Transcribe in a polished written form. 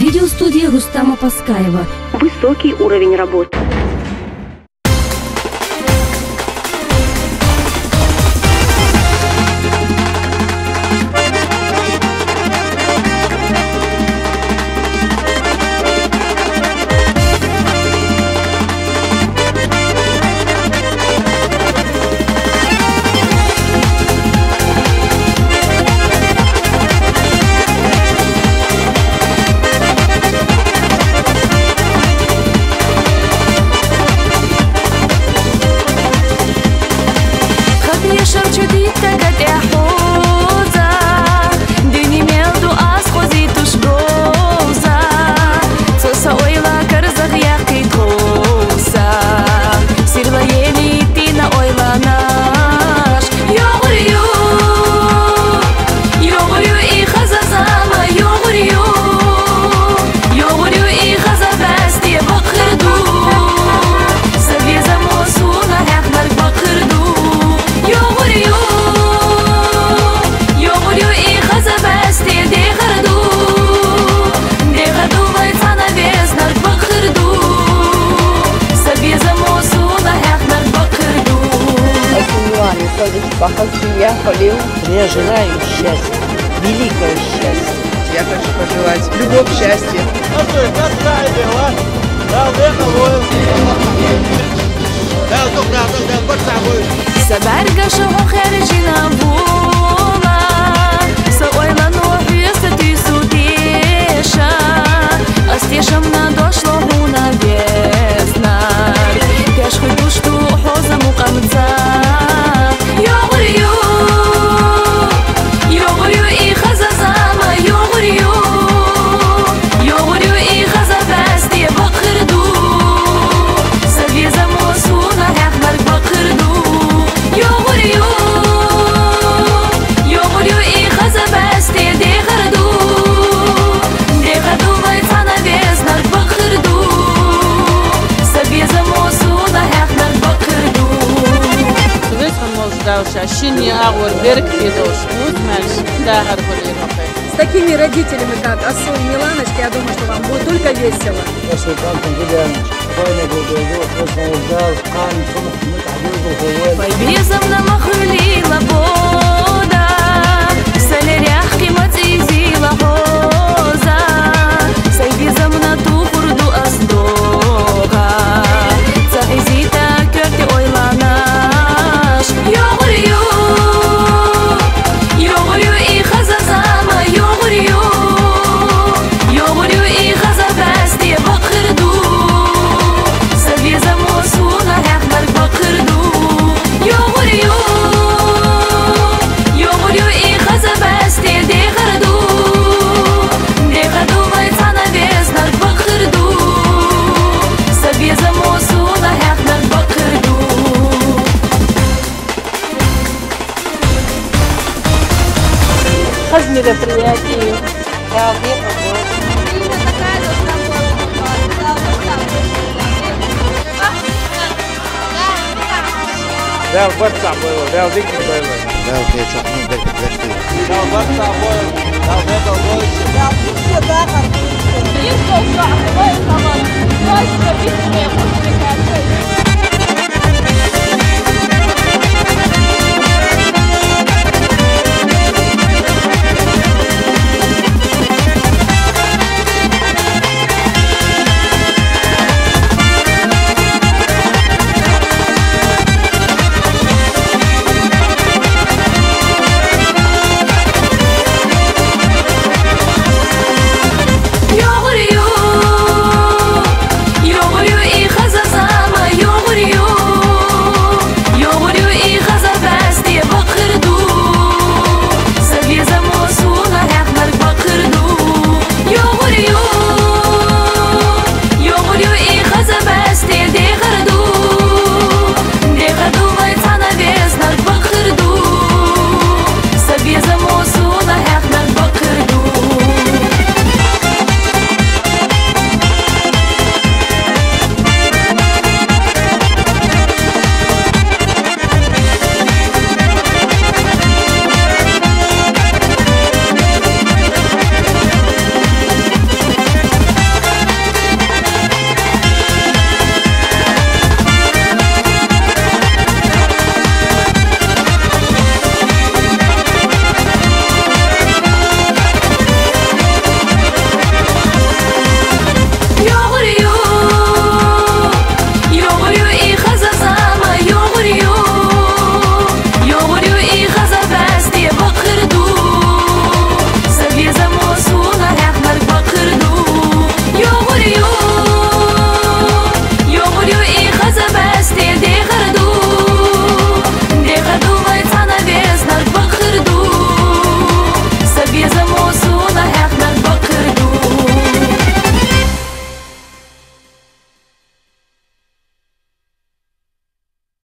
Видеостудия Рустама Паскаева. Высокий уровень работы. Я желаю счастья, великого счастья. Я хочу пожелать любовь, счастья. С такими родителями, как Асу и Миланочка, я думаю, что вам будет только весело. Мероприятие. Del Barça abuelo, del Vicky abuelo. Del que çok mu bekletti. Del Barça abuelo, del Beto Goiço. Del все да, как ты. Есть что, что, а бывает, мама, власть, что, видите, я буду